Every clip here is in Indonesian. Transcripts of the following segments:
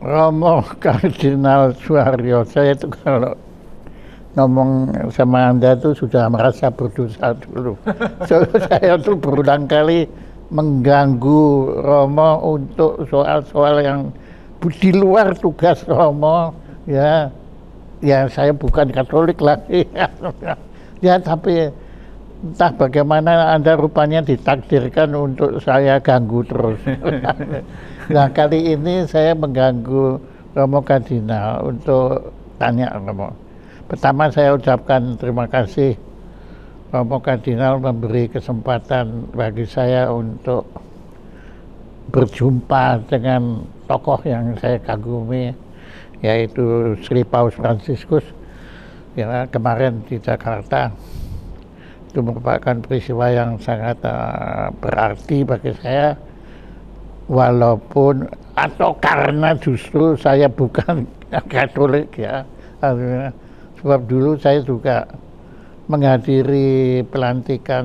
Romo Kardinal Suharyo, saya itu kalau ngomong sama Anda itu sudah merasa berdosa dulu. So, saya tuh berulang kali mengganggu Romo untuk soal-soal yang di luar tugas Romo, ya. Ya saya bukan Katolik lagi, ya tapi entah bagaimana Anda rupanya ditakdirkan untuk saya ganggu terus. Nah kali ini saya mengganggu Romo Kardinal untuk tanya Romo. Pertama saya ucapkan terima kasih Romo Kardinal memberi kesempatan bagi saya untuk berjumpa dengan tokoh yang saya kagumi, yaitu Sri Paus Fransiskus, ya, kemarin di Jakarta. Itu merupakan peristiwa yang sangat berarti bagi saya, walaupun atau karena justru saya bukan Katolik, ya. Sebab dulu saya juga menghadiri pelantikan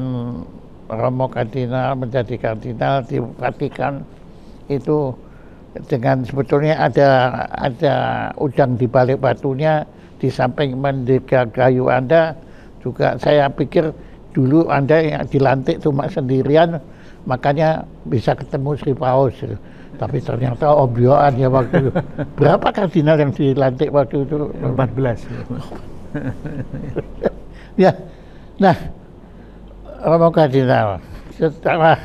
Romo Kardinal menjadi kardinal di Vatikan. Itu dengan sebetulnya ada udang di balik batunya. Di samping mendega kayu Anda juga saya pikir dulu Anda yang dilantik cuma sendirian, makanya bisa ketemu Sri Paus. Tapi ternyata obyoan ya waktu itu. Berapa kardinal yang dilantik waktu itu? 14. Ya, nah Romo Kardinal, setelah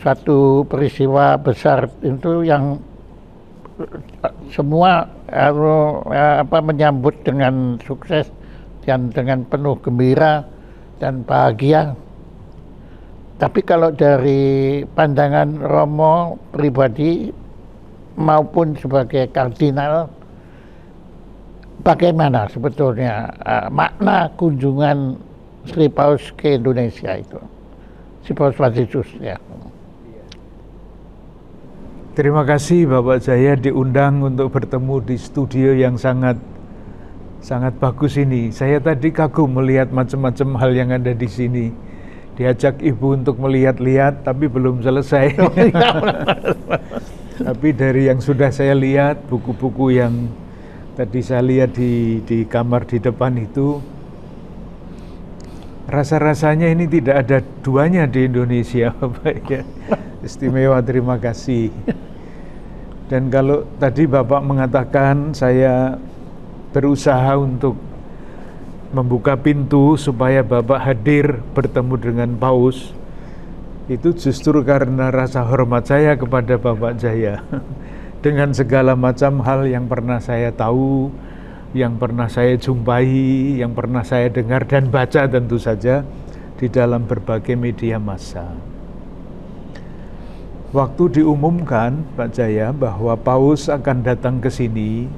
suatu peristiwa besar itu yang semua menyambut dengan sukses dan dengan penuh gembira dan bahagia. Tapi kalau dari pandangan Romo pribadi maupun sebagai kardinal, bagaimana sebetulnya makna kunjungan Sri Paus ke Indonesia itu? Sri Paus Fransiskus, ya. Terima kasih Bapak Jaya diundang untuk bertemu di studio yang sangat bagus ini. Saya tadi kagum melihat macam-macam hal yang ada di sini. Diajak Ibu untuk melihat-lihat, tapi belum selesai. Tapi dari yang sudah saya lihat, buku-buku yang tadi saya lihat di kamar di depan itu, rasa-rasanya ini tidak ada duanya di Indonesia, Bapak ya. Istimewa, terima kasih. Dan kalau tadi Bapak mengatakan saya berusaha untuk membuka pintu supaya Bapak hadir bertemu dengan Paus, itu justru karena rasa hormat saya kepada Bapak Jaya. Dengan segala macam hal yang pernah saya tahu, yang pernah saya jumpai, yang pernah saya dengar dan baca tentu saja di dalam berbagai media massa. Waktu diumumkan Pak Jaya bahwa Paus akan datang ke sini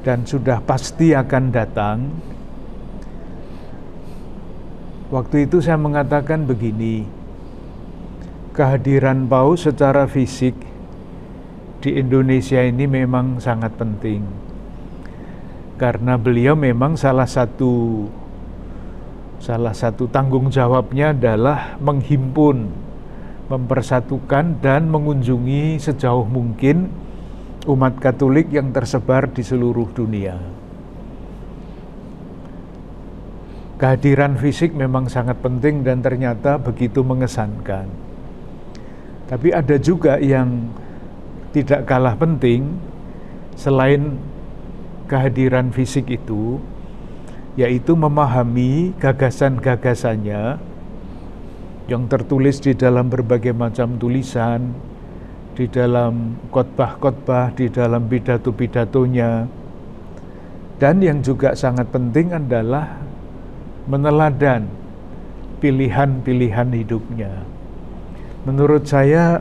dan sudah pasti akan datang, waktu itu saya mengatakan begini, kehadiran Paus secara fisik di Indonesia ini memang sangat penting, karena beliau memang salah satu tanggung jawabnya adalah menghimpun, mempersatukan dan mengunjungi sejauh mungkin umat Katolik yang tersebar di seluruh dunia. Kehadiran fisik memang sangat penting dan ternyata begitu mengesankan. Tapi ada juga yang tidak kalah penting selain kehadiran fisik itu, yaitu memahami gagasan-gagasannya yang tertulis di dalam berbagai macam tulisan, di dalam khotbah-khotbah, di dalam pidato-pidatonya. Dan yang juga sangat penting adalah meneladan pilihan-pilihan hidupnya. Menurut saya,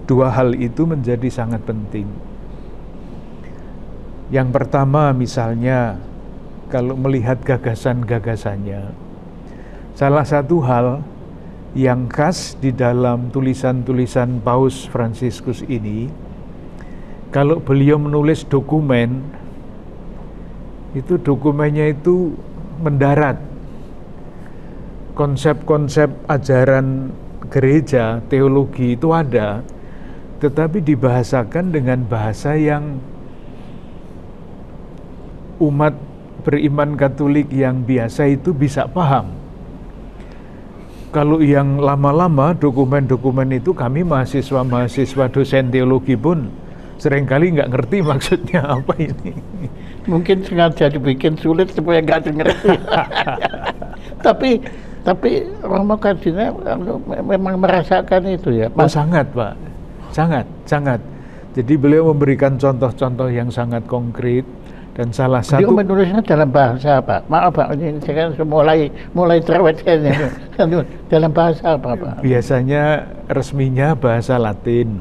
dua hal itu menjadi sangat penting. Yang pertama misalnya, kalau melihat gagasan-gagasannya, salah satu hal yang khas di dalam tulisan-tulisan Paus Fransiskus ini, kalau beliau menulis dokumen, itu dokumennya itu mendarat. Konsep-konsep ajaran gereja, teologi itu ada, tetapi dibahasakan dengan bahasa yang umat beriman Katolik yang biasa itu bisa paham. Kalau yang lama-lama dokumen-dokumen itu, kami mahasiswa dosen teologi pun seringkali nggak ngerti maksudnya apa ini. Mungkin sengaja dibikin sulit supaya nggak ngerti. tapi Romo Kardinal memang merasakan itu ya, Pak? Oh, sangat, Pak. Sangat. Jadi beliau memberikan contoh-contoh yang sangat konkret. Dan salah satu... Beliau menulisnya dalam bahasa apa? Maaf Pak, ini saya kan mulai cerewet ini. Dalam bahasa apa Pak? Biasanya resminya bahasa Latin.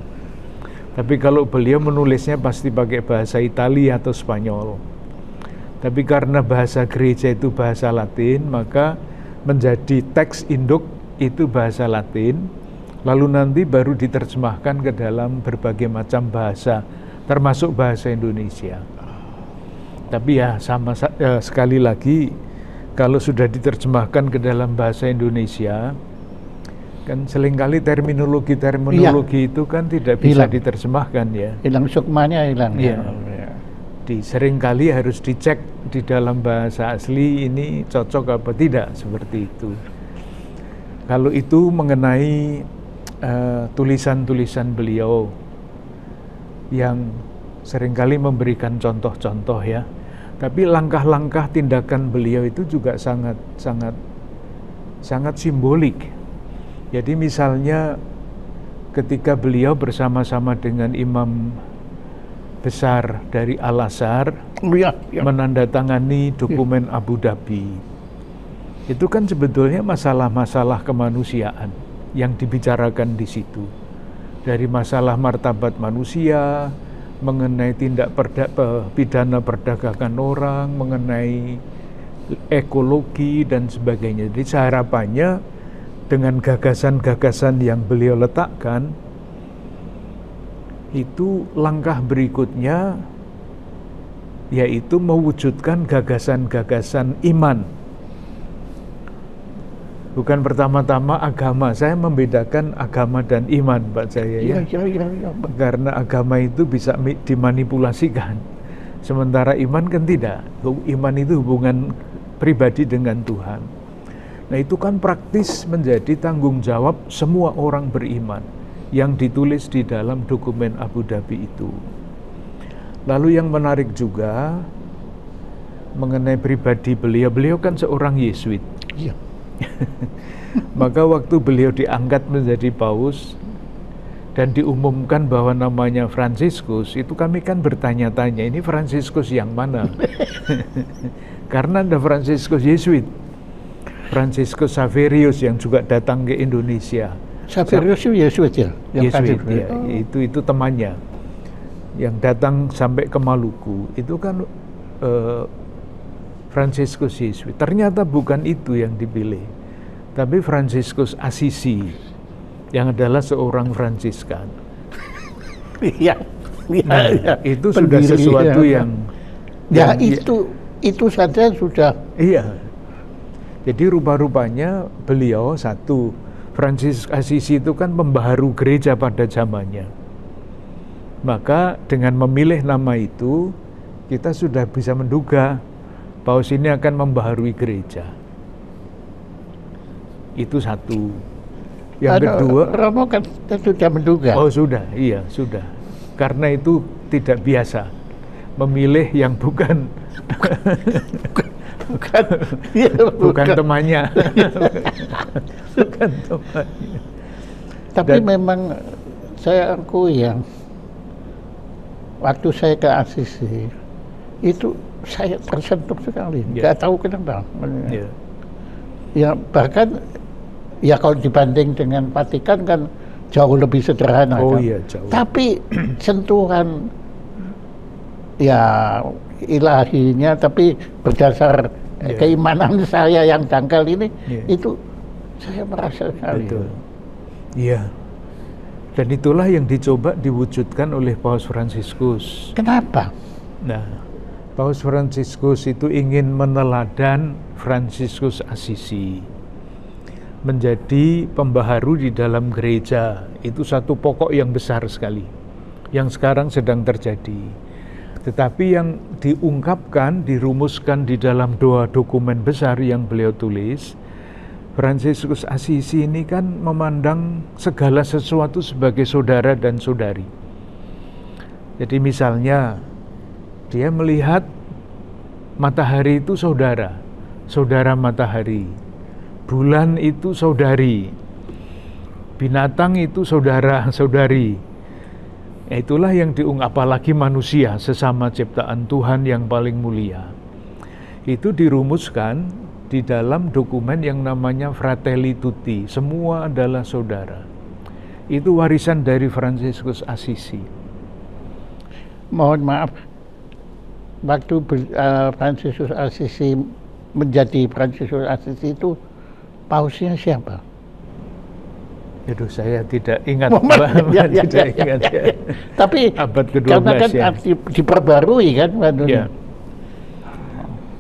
Tapi kalau beliau menulisnya pasti pakai bahasa Italia atau Spanyol. Tapi karena bahasa gereja itu bahasa Latin, maka menjadi teks induk itu bahasa Latin, lalu nanti baru diterjemahkan ke dalam berbagai macam bahasa, termasuk bahasa Indonesia. Tapi ya sekali lagi, kalau sudah diterjemahkan ke dalam bahasa Indonesia, kan seringkali terminologi itu kan tidak bisa diterjemahkan ya. Hilang sukmanya hilang. Ya. Seringkali harus dicek di dalam bahasa asli ini cocok apa tidak, seperti itu. Kalau itu mengenai tulisan-tulisan beliau yang seringkali memberikan contoh-contoh ya. Tapi langkah-langkah tindakan beliau itu juga sangat simbolik. Jadi misalnya ketika beliau bersama-sama dengan imam besar dari Al-Azhar menandatangani dokumen Abu Dhabi, itu kan sebetulnya masalah-masalah kemanusiaan yang dibicarakan di situ. Dari masalah martabat manusia, mengenai tindak pidana perdagangan orang, mengenai ekologi dan sebagainya. Jadi harapannya dengan gagasan-gagasan yang beliau letakkan, itu langkah berikutnya yaitu mewujudkan gagasan-gagasan iman. Bukan pertama-tama agama. Saya membedakan agama dan iman, Pak Jaya ya. Karena agama itu bisa dimanipulasikan. Sementara iman kan tidak. Iman itu hubungan pribadi dengan Tuhan. Nah, itu kan praktis menjadi tanggung jawab semua orang beriman yang ditulis di dalam dokumen Abu Dhabi itu. Lalu yang menarik juga mengenai pribadi beliau kan seorang Yesuit. Iya. Maka waktu beliau diangkat menjadi paus dan diumumkan bahwa namanya Fransiskus, itu kami kan bertanya-tanya, ini Fransiskus yang mana? Karena ada Fransiskus Yesuit, Fransiskus Saverius yang juga datang ke Indonesia. Saverius itu Yesuit ya? Yesuit, ya. Itu temannya yang datang sampai ke Maluku. Itu kan Fransiskus Yesuit. Ternyata bukan itu yang dipilih, tapi Fransiskus Assisi yang adalah seorang Fransiskan. Iya. Itu sudah sesuatu yang itu saja sudah. Iya. Jadi rupa-rupanya beliau satu, Fransiskus Assisi itu kan pembaharu gereja pada zamannya. Maka dengan memilih nama itu, kita sudah bisa menduga paus ini akan membaharui gereja. Itu satu. Yang kedua, Romo kan sudah menduga. Oh sudah, iya sudah. Karena itu tidak biasa memilih yang bukan bukan temannya. Bukan temannya. Tapi memang saya akui yang waktu saya ke Assisi itu saya tersentuh sekali, nggak tahu kenapa. Ya bahkan ya kalau dibanding dengan Vatikan kan jauh lebih sederhana. Oh kan? iya jauh. Tapi sentuhan ya ilahinya, tapi berdasar keimanan saya yang dangkal ini, itu saya merasa sekali. Betul. Iya. Dan itulah yang dicoba diwujudkan oleh Paus Fransiskus. Kenapa? Nah, Paus Fransiskus itu ingin meneladan Fransiskus Assisi. menjadi pembaharu di dalam gereja. Itu satu pokok yang besar sekali yang sekarang sedang terjadi. Tetapi yang diungkapkan, dirumuskan di dalam 2 dokumen besar yang beliau tulis, Fransiskus Assisi ini kan memandang segala sesuatu sebagai saudara dan saudari. Jadi misalnya dia melihat matahari itu saudara, saudara matahari. Bulan itu saudari, binatang itu saudara, saudari. Itulah yang apalagi manusia, sesama ciptaan Tuhan yang paling mulia. Itu dirumuskan di dalam dokumen yang namanya Fratelli Tutti, semua adalah saudara. Itu warisan dari Fransiskus Assisi. Mohon maaf, waktu Fransiskus Assisi menjadi Fransiskus Assisi itu pausnya siapa? Aduh, saya tidak ingat. Tidak ingat. Tapi abad ke-12 karena kan ya. Diperbarui kan, Ya.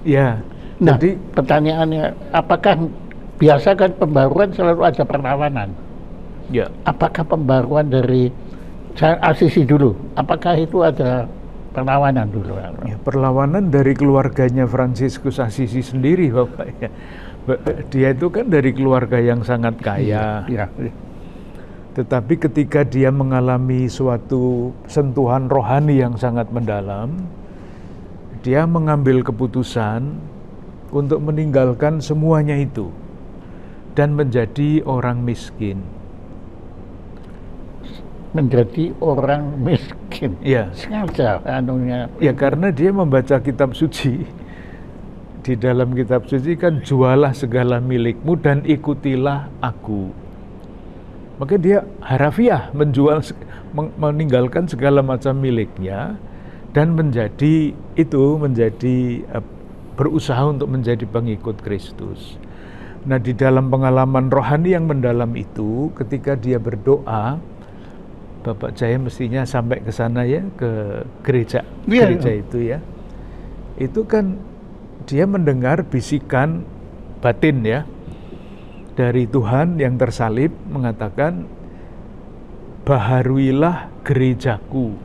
Ya. Nah, jadi pertanyaannya, apakah biasa kan pembaruan selalu ada perlawanan? ya. Apakah pembaruan dari Assisi dulu, apakah itu ada perlawanan dulu? Ya, perlawanan dari keluarganya Fransiskus Assisi sendiri, Bapak ya. Dia itu kan dari keluarga yang sangat kaya. Ya. Tetapi ketika dia mengalami suatu sentuhan rohani yang sangat mendalam, dia mengambil keputusan untuk meninggalkan semuanya itu dan menjadi orang miskin. Menjadi orang miskin. Ya. Sengaja anunya. Ya, karena dia membaca kitab suci. Di dalam kitab suci kan, jualah segala milikmu dan ikutilah aku. Maka dia harafiah menjual, meninggalkan segala macam miliknya dan menjadi berusaha untuk menjadi pengikut Kristus. Nah, di dalam pengalaman rohani yang mendalam itu, ketika dia berdoa, Bapak Jaya mestinya sampai ke sana ya, ke gereja itu ya. Itu kan dia mendengar bisikan batin ya, dari Tuhan yang tersalib mengatakan, baharuilah gerejaku.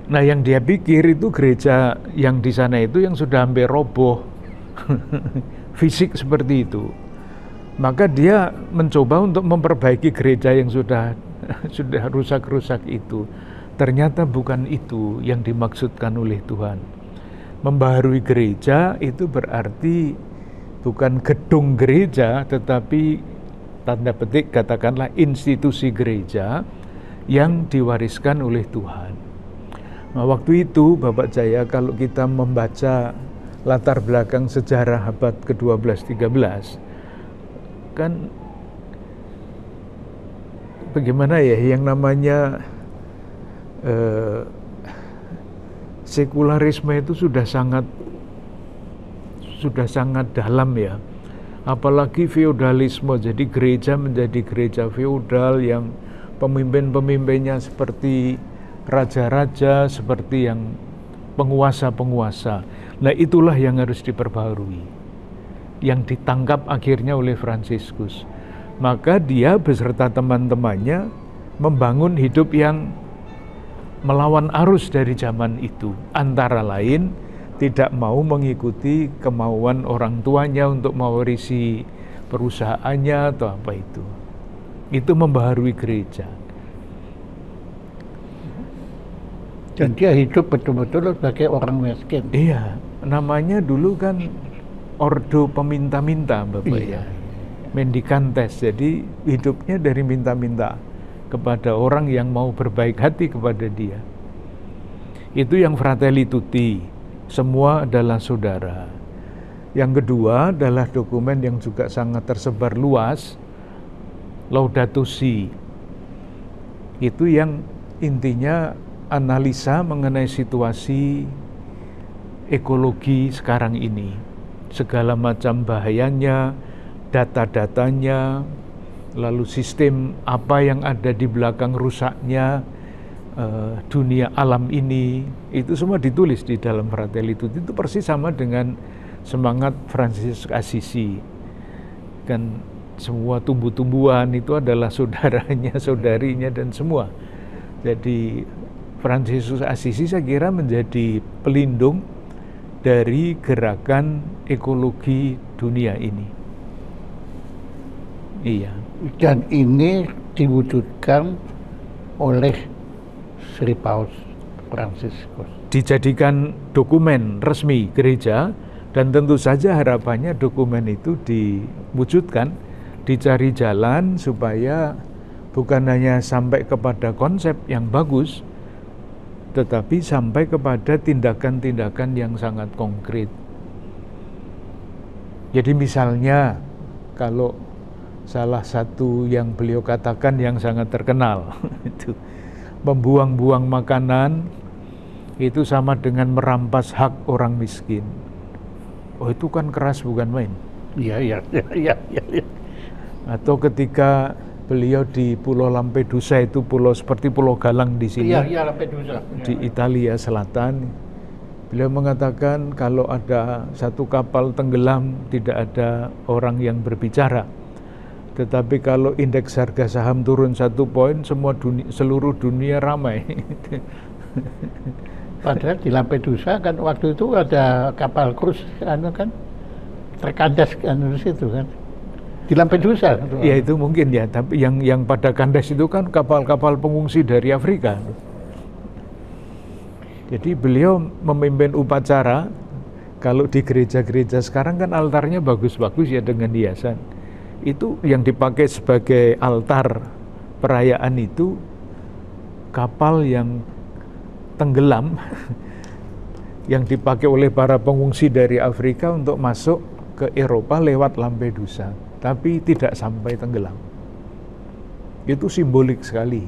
Nah, yang dia pikir itu gereja yang di sana itu yang sudah hampir roboh, fisik seperti itu. Maka dia mencoba untuk memperbaiki gereja yang sudah rusak-rusak itu. Ternyata bukan itu yang dimaksudkan oleh Tuhan. Membaharui gereja itu berarti bukan gedung gereja, tetapi tanda petik katakanlah institusi gereja yang diwariskan oleh Tuhan. Nah, waktu itu Bapak Jaya, kalau kita membaca latar belakang sejarah abad ke-12-13, kan bagaimana ya, yang namanya sekularisme itu sudah sangat dalam ya, apalagi feodalisme. Jadi gereja menjadi gereja feodal yang pemimpin-pemimpinnya seperti raja-raja, seperti yang penguasa-penguasa. Nah, itulah yang harus diperbaharui, yang ditangkap akhirnya oleh Fransiskus. Maka dia beserta teman-temannya membangun hidup yang melawan arus dari zaman itu, antara lain tidak mau mengikuti kemauan orang tuanya untuk mewarisi perusahaannya atau apa itu. Itu membaharui gereja. Dan dia hidup betul-betul sebagai orang miskin. Iya, namanya dulu kan ordo peminta-minta, Bapak ya. Mendicantes, jadi hidupnya dari minta-minta kepada orang yang mau berbaik hati kepada dia. Itu yang Fratelli Tutti, semua adalah saudara. Yang kedua adalah dokumen yang juga sangat tersebar luas, Laudato Si. Itu yang intinya analisa mengenai situasi ekologi sekarang ini, segala macam bahayanya, data-datanya, lalu sistem apa yang ada di belakang rusaknya dunia alam ini, itu semua ditulis di dalam Fratelli Tutti. Itu persis sama dengan semangat Fransiskus Assisi. kan semua tumbuh-tumbuhan itu adalah saudaranya, saudarinya dan semua. Jadi Fransiskus Assisi saya kira menjadi pelindung dari gerakan ekologi dunia ini. Iya. Dan ini diwujudkan oleh Sri Paus Fransiskus. Dijadikan dokumen resmi gereja, dan tentu saja harapannya dokumen itu diwujudkan, dicari jalan supaya bukan hanya sampai kepada konsep yang bagus, tetapi sampai kepada tindakan-tindakan yang sangat konkret. Jadi misalnya kalau salah satu yang beliau katakan yang sangat terkenal itu membuang-buang makanan itu sama dengan merampas hak orang miskin. Oh, itu kan keras, bukan main. Iya. Atau ketika beliau di Pulau Lampedusa, itu pulau seperti Pulau Galang di sini, Iya, Lampedusa. di Italia Selatan, beliau mengatakan kalau ada satu kapal tenggelam tidak ada orang yang berbicara, tetapi kalau indeks harga saham turun 1 poin, seluruh dunia ramai. Padahal di Lampedusa kan waktu itu ada kapal krus kan terkandas kan di situ kan. Di Lampedusa. Ya itu mungkin ya, tapi yang pada kandas itu kan kapal-kapal pengungsi dari Afrika. Jadi beliau memimpin upacara. Kalau di gereja-gereja sekarang kan altarnya bagus-bagus ya dengan hiasan. Itu yang dipakai sebagai altar perayaan itu kapal yang tenggelam yang dipakai oleh para pengungsi dari Afrika untuk masuk ke Eropa lewat Lampedusa, tapi tidak sampai tenggelam. Itu simbolik sekali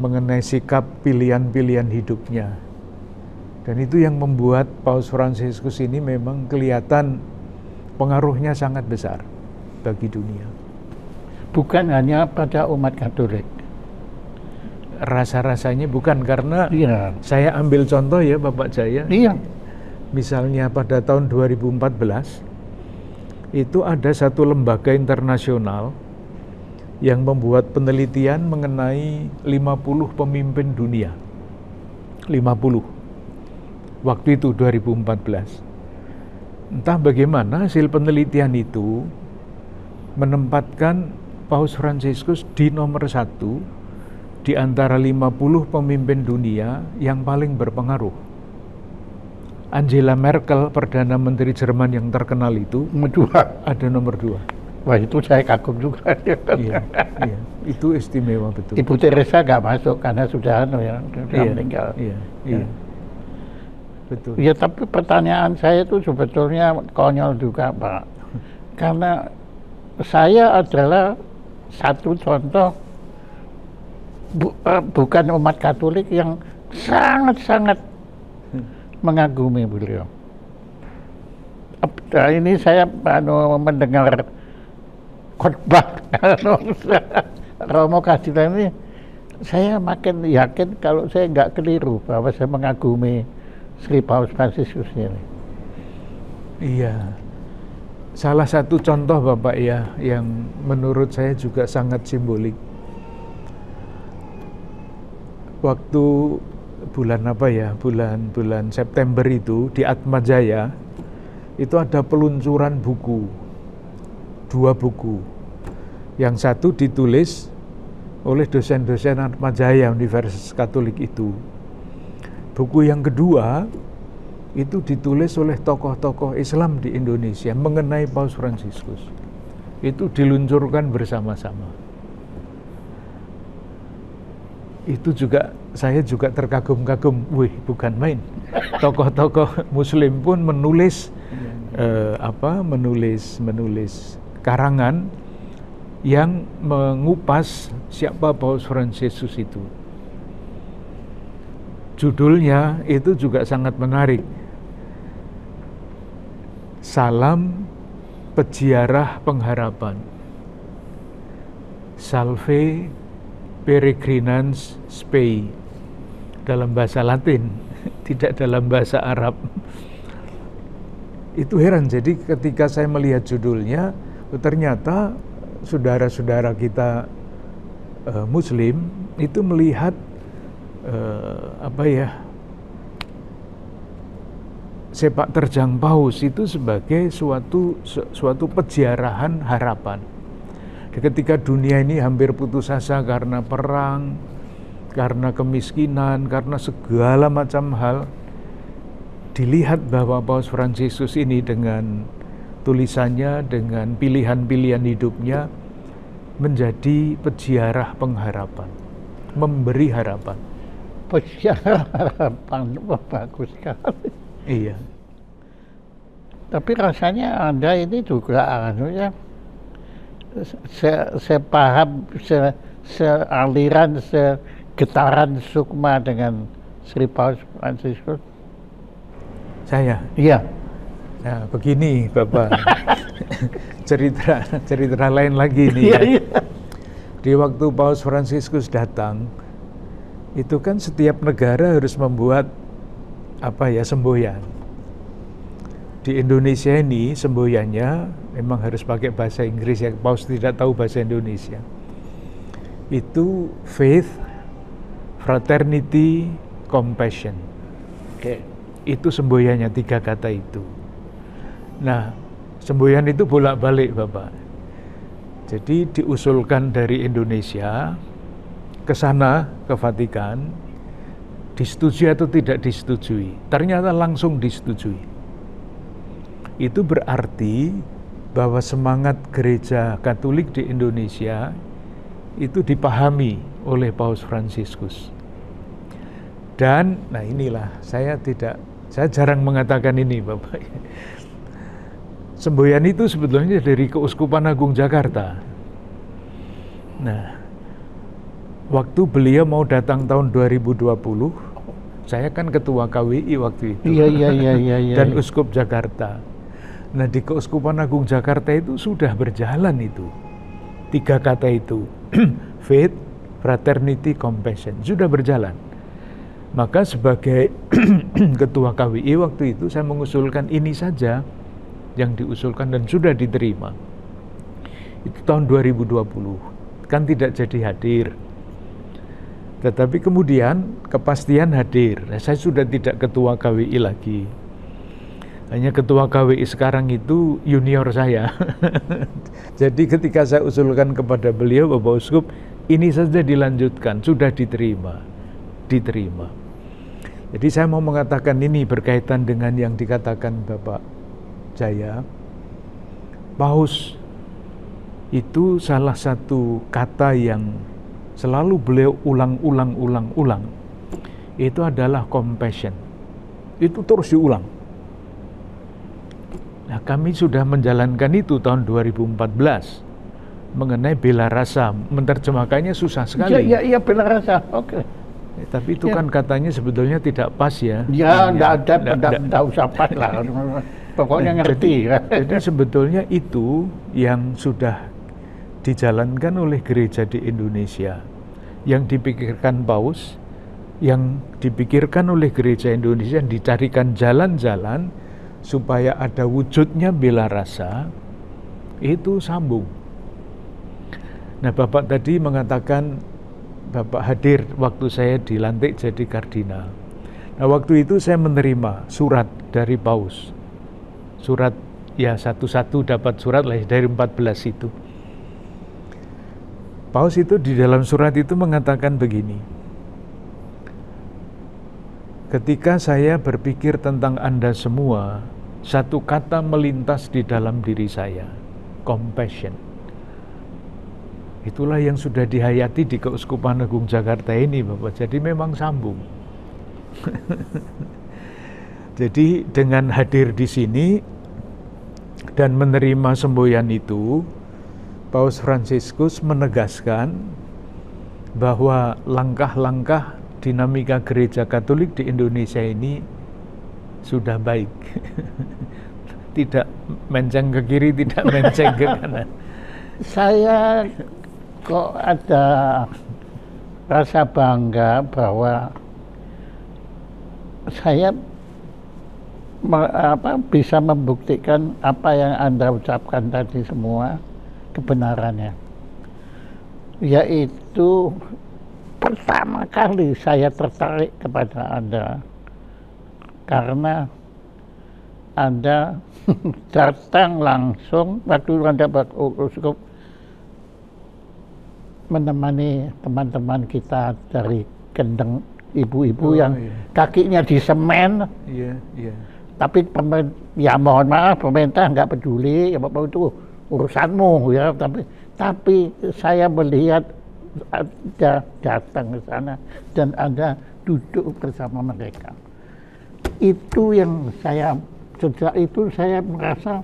mengenai sikap pilihan-pilihan hidupnya. Dan itu yang membuat Paus Fransiskus ini memang kelihatan pengaruhnya sangat besar bagi dunia. Bukan hanya pada umat Katolik. Rasa-rasanya bukan, karena Iya. saya ambil contoh ya Bapak Jaya. Iya. Misalnya pada tahun 2014 itu ada satu lembaga internasional yang membuat penelitian mengenai 50 pemimpin dunia. 50. Waktu itu 2014. Entah bagaimana hasil penelitian itu menempatkan Paus Fransiskus di nomor 1 di antara 50 pemimpin dunia yang paling berpengaruh. Angela Merkel, Perdana Menteri Jerman yang terkenal itu, Nomor 2. ada nomor 2. Wah, itu saya kagum juga. Iya, itu istimewa betul. Ibu Teresa nggak masuk karena sudah meninggal. Iya. Betul. Ya, tapi pertanyaan saya itu sebetulnya konyol juga, Pak. Karena saya adalah satu contoh bukan umat Katolik yang sangat-sangat mengagumi beliau. Ini saya mendengar khotbah Romo Kasila ini, saya makin yakin kalau saya nggak keliru bahwa saya mengagumi Sri Paus Fransiskus ini. Iya. Salah satu contoh Bapak ya yang menurut saya juga sangat simbolik. Waktu bulan apa ya, bulan September itu di Atmajaya itu ada peluncuran buku, 2 buku. Yang satu ditulis oleh dosen-dosen Atmajaya Universitas Katolik itu. Buku yang kedua itu ditulis oleh tokoh-tokoh Islam di Indonesia mengenai Paus Fransiskus. Itu diluncurkan bersama-sama. Itu juga saya juga terkagum-kagum. Wih, bukan main. Tokoh-tokoh Muslim pun menulis menulis karangan yang mengupas siapa Paus Fransiskus itu. Judulnya itu juga sangat menarik. Salam Peziarah Pengharapan. Salve Peregrinans Spei. Dalam bahasa Latin, tidak dalam bahasa Arab. Itu heran, jadi ketika saya melihat judulnya, Ternyata saudara-saudara kita Muslim itu melihat sepak terjang paus itu sebagai suatu peziarahan harapan. Ketika dunia ini hampir putus asa karena perang, karena kemiskinan, karena segala macam hal, dilihat bahwa Paus Fransiskus ini dengan tulisannya, dengan pilihan-pilihan hidupnya, menjadi peziarah pengharapan, memberi harapan. Peziarah harapan, bagus sekali. Iya. Tapi rasanya Anda ini juga sepaham, sealiran, segetaran sukma dengan Sri Paus Fransiskus. Saya? Iya. Nah, begini Bapak, cerita lain lagi nih ya. Di waktu Paus Fransiskus datang, itu kan setiap negara harus membuat semboyan. Di Indonesia ini semboyannya memang harus pakai bahasa Inggris ya, Paus tidak tahu bahasa Indonesia. Itu faith, fraternity, compassion. Oke. Itu semboyannya, 3 kata itu. Nah, semboyan itu bolak-balik Bapak. Jadi diusulkan dari Indonesia ke sana, ke Vatikan, disetujui atau tidak disetujui. Ternyata langsung disetujui. Itu berarti bahwa semangat gereja Katolik di Indonesia itu dipahami oleh Paus Fransiskus. Dan, nah inilah, saya jarang mengatakan ini Bapak. Semboyan itu sebetulnya dari Keuskupan Agung Jakarta. Nah, waktu beliau mau datang tahun 2020, saya kan ketua KWI waktu itu. Iya. Dan Uskup Jakarta. Nah, di Keuskupan Agung Jakarta itu sudah berjalan itu. 3 kata itu. Faith, fraternity, compassion. Sudah berjalan. Maka sebagai ketua KWI waktu itu saya mengusulkan ini saja yang diusulkan dan sudah diterima. Itu tahun 2020, kan tidak jadi hadir. Tetapi kemudian kepastian hadir. Nah, saya sudah tidak ketua KWI lagi. Hanya ketua KWI sekarang itu junior saya. Jadi ketika saya usulkan kepada beliau, Bapak Uskup, ini saja dilanjutkan, sudah diterima. Jadi saya mau mengatakan ini berkaitan dengan yang dikatakan Bapak Jaya. Paus itu salah satu kata yang selalu beliau ulang. Itu adalah compassion. Itu terus diulang. Nah, kami sudah menjalankan itu tahun 2014 mengenai bela rasa. Menerjemahkannya susah sekali. Iya, bela rasa. Oke. Tapi itu kan katanya sebetulnya tidak pas ya. Ya, enggak usah pas lah. Pokoknya ngerti. Jadi sebetulnya itu yang sudah dijalankan oleh gereja di Indonesia. Yang dipikirkan Paus, yang dipikirkan oleh gereja Indonesia, yang dicarikan jalan-jalan supaya ada wujudnya bela rasa, itu sambung. Nah, Bapak tadi mengatakan Bapak hadir waktu saya dilantik jadi kardinal. Nah, waktu itu saya menerima surat dari Paus. Surat, ya satu-satu dapat surat lah dari 14 itu. Paus itu di dalam surat itu mengatakan begini. Ketika saya berpikir tentang Anda semua, satu kata melintas di dalam diri saya, compassion. Itulah yang sudah dihayati di Keuskupan Agung Jakarta ini, Bapak. Jadi memang sambung. Jadi dengan hadir di sini dan menerima semboyan itu, Paus Fransiskus menegaskan bahwa langkah-langkah dinamika gereja Katolik di Indonesia ini sudah baik. Tidak menceng ke kiri, tidak menceng ke kanan. Saya kok ada rasa bangga bahwa saya bisa membuktikan apa yang Anda ucapkan tadi semua kebenarannya. Yaitu pertama kali saya tertarik kepada Anda karena Anda datang langsung waktu Anda beruskup menemani teman-teman kita dari Kendeng, ibu-ibu yang kakinya di semen. Tapi ya mohon maaf, pemerintah nggak peduli, ya Bapak itu urusanmu ya. Tapi saya melihat Anda datang ke sana dan Anda duduk bersama mereka. Itu yang sejak itu saya merasa,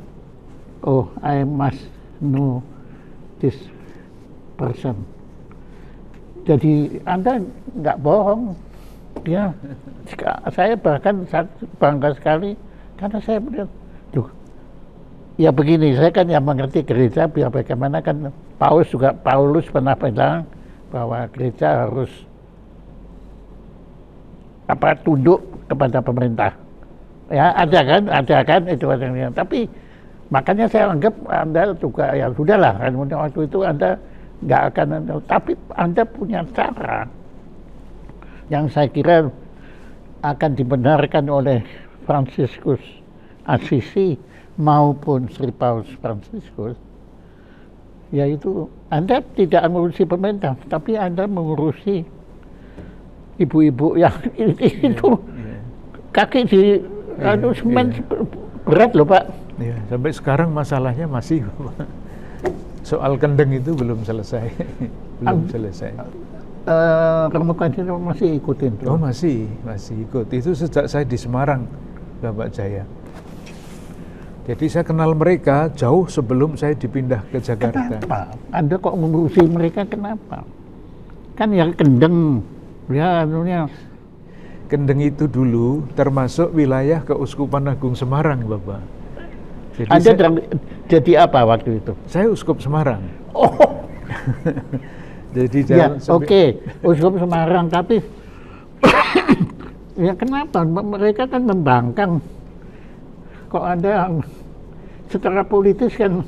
oh, I must know this person. Jadi Anda nggak bohong, ya. Saya bahkan bangga sekali karena saya melihat, ya begini, saya kan yang mengerti gereja biar bagaimana kan Paulus pernah bilang bahwa gereja harus tunduk kepada pemerintah. Ya ada kan itu adanya. Tapi makanya saya anggap Anda juga ya sudahlah kan waktu itu Anda nggak akan, tapi Anda punya cara yang saya kira akan dibenarkan oleh Fransiskus Assisi maupun Sri Paus Fransiskus, yaitu Anda tidak mengurusi pemerintah, tapi Anda mengurusi ibu-ibu yang itu kaki di semen berat loh Pak. Ya, sampai sekarang masalahnya masih soal Kendeng itu belum selesai. Selesai. Kamu kan masih ikutin tuh? Oh masih ikut. Itu sejak saya di Semarang, Bapak Jaya. Jadi saya kenal mereka jauh sebelum saya dipindah ke Jakarta. Kenapa? Anda kok mengurusi mereka, kenapa? Kan ya Kendeng, ya anunya. Kendeng itu dulu termasuk wilayah Keuskupan Agung Semarang, Bapak. Jadi Anda jadi apa waktu itu? Saya uskup Semarang. Oh. Jadi ya, oke, uskup Semarang, tapi ya kenapa? Mereka kan membangkang. Kok Anda secara politis kan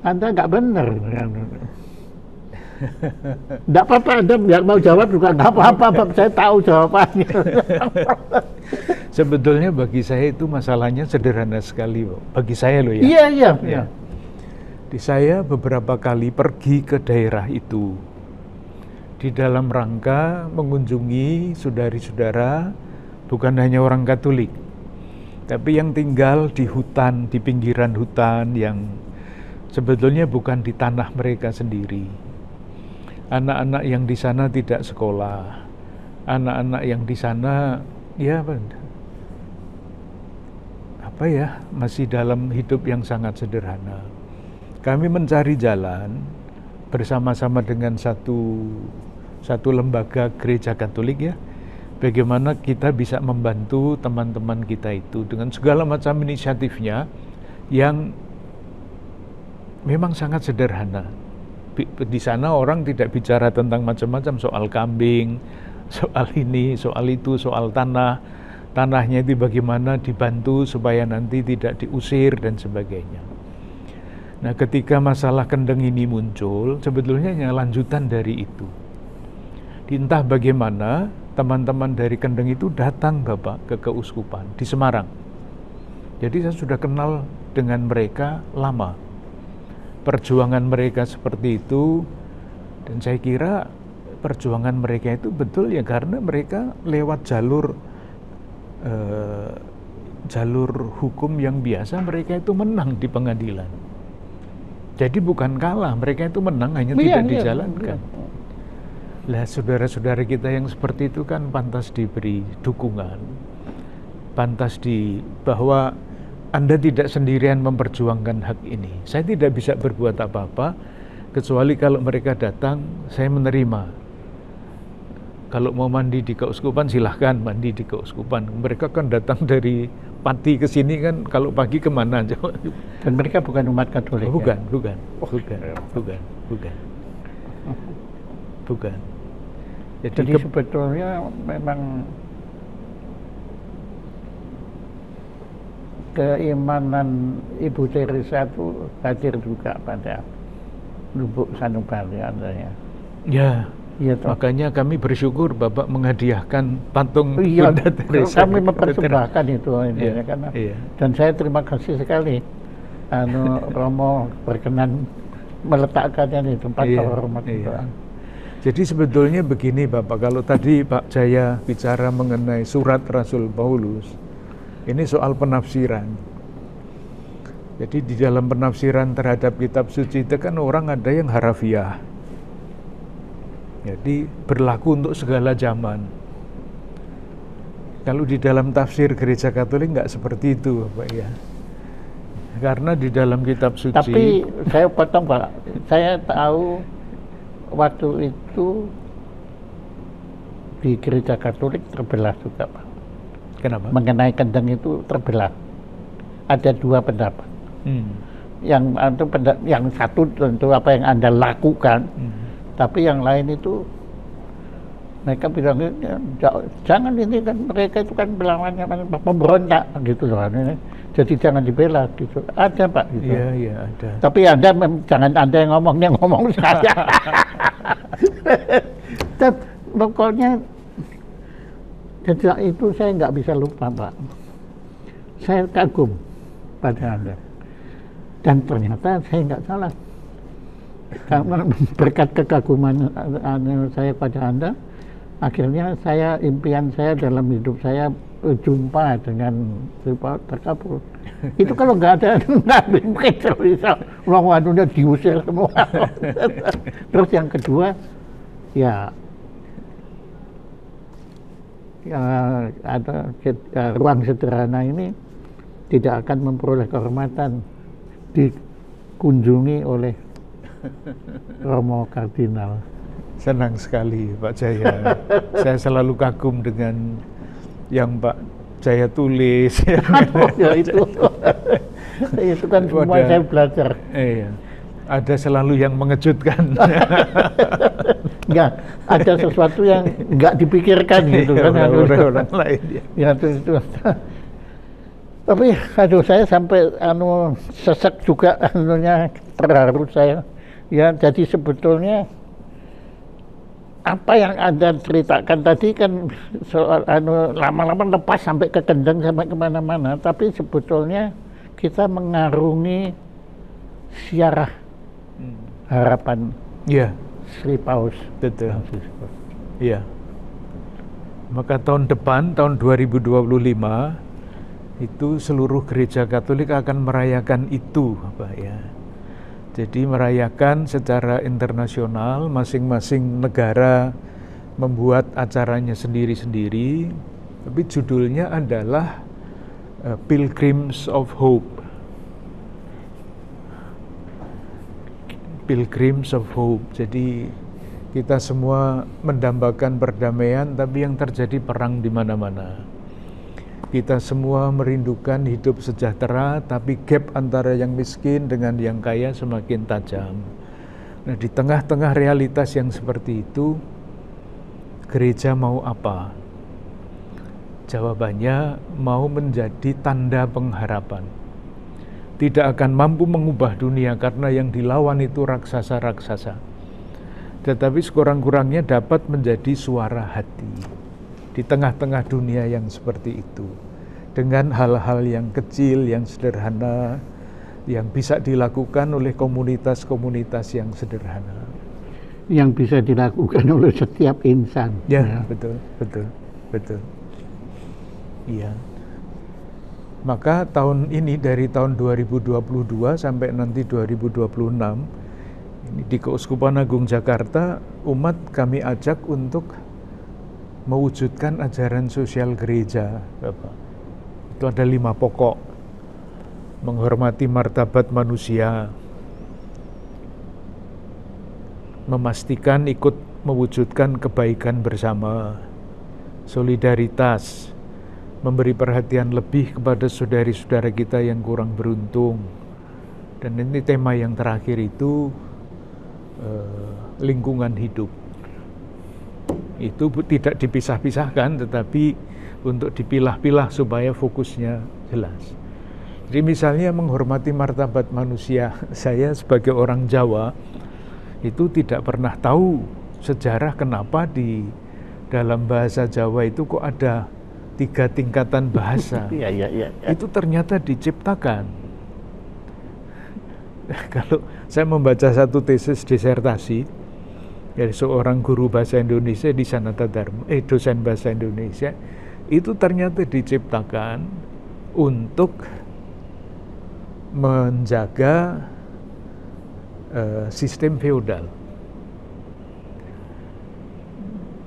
Anda nggak benar. Nggak apa-apa, Anda nggak mau jawab juga nggak apa-apa, saya tahu jawabannya. Sebetulnya bagi saya itu masalahnya sederhana sekali, bagi saya loh ya. Iya. Di saya beberapa kali pergi ke daerah itu di dalam rangka mengunjungi saudari-saudara, bukan hanya orang Katolik, tapi yang tinggal di hutan, di pinggiran hutan yang sebetulnya bukan di tanah mereka sendiri. Anak-anak yang di sana tidak sekolah, anak-anak yang di sana masih dalam hidup yang sangat sederhana. Kami mencari jalan bersama-sama dengan satu lembaga gereja Katolik ya, bagaimana kita bisa membantu teman-teman kita itu dengan segala macam inisiatifnya yang memang sangat sederhana. Di sana orang tidak bicara tentang macam-macam soal kambing, soal ini, soal itu, soal tanahnya itu bagaimana dibantu supaya nanti tidak diusir dan sebagainya. Nah, ketika masalah Kendeng ini muncul, sebetulnya hanya lanjutan dari itu. Entah bagaimana teman-teman dari Kendeng itu datang Bapak ke keuskupan di Semarang. Jadi saya sudah kenal dengan mereka lama. Perjuangan mereka seperti itu, dan saya kira perjuangan mereka itu betul ya karena mereka lewat jalur hukum yang biasa, mereka itu menang di pengadilan. Jadi bukan kalah, mereka itu menang, hanya tidak dijalankan. Lah saudara-saudara kita yang seperti itu kan pantas diberi dukungan, pantas bahwa Anda tidak sendirian memperjuangkan hak ini. Saya tidak bisa berbuat apa-apa kecuali kalau mereka datang, saya menerima. Kalau mau mandi di keuskupan silahkan mandi di keuskupan. Mereka kan datang dari Pati ke sini kan, kalau pagi kemana aja. Dan mereka bukan umat Katolik. Bukan. Jadi sebetulnya memang keimanan Ibu Teresa itu hadir juga pada Lubuk Sanubari adanya. Ya, Iya toh. makanya kami bersyukur Bapak menghadiahkan patung Iya, Bunda Teresa. kami mempersembahkan itu ini, Iya, karena iya. dan saya terima kasih sekali Romo berkenan meletakkannya di tempat Iya, terhormat itu. iya. Jadi sebetulnya begini Bapak, kalau tadi Pak Jaya bicara mengenai surat Rasul Paulus, ini soal penafsiran. Jadi di dalam penafsiran terhadap kitab suci itu kan orang ada yang harafiah. Jadi berlaku untuk segala zaman. Kalau di dalam tafsir Gereja Katolik nggak seperti itu Bapak ya. Karena di dalam kitab suci. Tapi saya potong Pak, saya tahu waktu itu di Gereja Katolik terbelah juga Pak. Kenapa? Mengenai kendang itu terbelah. Ada dua pendapat. Yang satu tentu apa yang Anda lakukan, tapi yang lain itu mereka bilang jangan, ini kan mereka itu kan belawannya pemberontak gitu loh. Jadi jangan dibela gitu. Ada Pak gitu. Iya, iya ada. Tapi jangan Anda yang ngomong saya. Dan pokoknya sejak itu saya nggak bisa lupa Pak. Saya kagum pada Anda. Dan ternyata saya nggak salah. Karena berkat kekaguman saya pada Anda, akhirnya impian saya dalam hidup saya jumpa dengan terkabul. Itu kalau nggak ada, nggak mungkin bisa uang-uangnya diusir semua. Terus yang kedua, ya ada ruang sederhana ini tidak akan memperoleh kehormatan dikunjungi oleh Romo Kardinal. Senang sekali Pak Jaya. Saya selalu kagum dengan yang Pak Jaya tulis. Ya itu kan semua saya belajar. Iya. Ada selalu yang mengejutkan. Enggak, ada sesuatu yang enggak dipikirkan gitu kan. Orang lain ya itu. Tapi aduh saya sampai sesek juga terharu saya. Ya jadi sebetulnya apa yang Anda ceritakan tadi kan soal lama-lama lepas sampai ke kendang sampai kemana-mana, tapi sebetulnya kita mengarungi siarah harapan Sri Paus. Betul. Iya. Maka tahun depan, tahun 2025 itu seluruh gereja Katolik akan merayakan itu, Pak ya. Jadi merayakan secara internasional, masing-masing negara membuat acaranya sendiri-sendiri, tapi judulnya adalah Pilgrims of Hope. Pilgrims of Hope. Jadi kita semua mendambakan perdamaian, tapi yang terjadi perang di mana-mana. Kita semua merindukan hidup sejahtera, tapi gap antara yang miskin dengan yang kaya semakin tajam. Nah, di tengah-tengah realitas yang seperti itu, gereja mau apa? Jawabannya mau menjadi tanda pengharapan. Tidak akan mampu mengubah dunia karena yang dilawan itu raksasa-raksasa. Tetapi sekurang-kurangnya dapat menjadi suara hati di tengah-tengah dunia yang seperti itu, dengan hal-hal yang kecil, yang sederhana, yang bisa dilakukan oleh komunitas-komunitas yang sederhana, yang bisa dilakukan oleh setiap insan. Ya. Betul. Iya. Maka tahun ini, dari tahun 2022 sampai nanti 2026, ini di Keuskupan Agung Jakarta, umat kami ajak untuk mewujudkan ajaran sosial gereja, Bapak. Itu ada 5 pokok. Menghormati martabat manusia, memastikan ikut mewujudkan kebaikan bersama, solidaritas, memberi perhatian lebih kepada saudari-saudara kita yang kurang beruntung. Dan ini tema yang terakhir itu lingkungan hidup. Itu tidak dipisah-pisahkan, tetapi untuk dipilah-pilah supaya fokusnya jelas. Jadi misalnya menghormati martabat manusia, saya sebagai orang Jawa itu tidak pernah tahu sejarah kenapa di dalam bahasa Jawa itu kok ada 3 tingkatan bahasa. Iya. Itu ternyata diciptakan. Kalau saya membaca satu tesis disertasi dari seorang guru bahasa Indonesia di Sanata Dharma, dosen bahasa Indonesia, itu ternyata diciptakan untuk menjaga sistem feodal.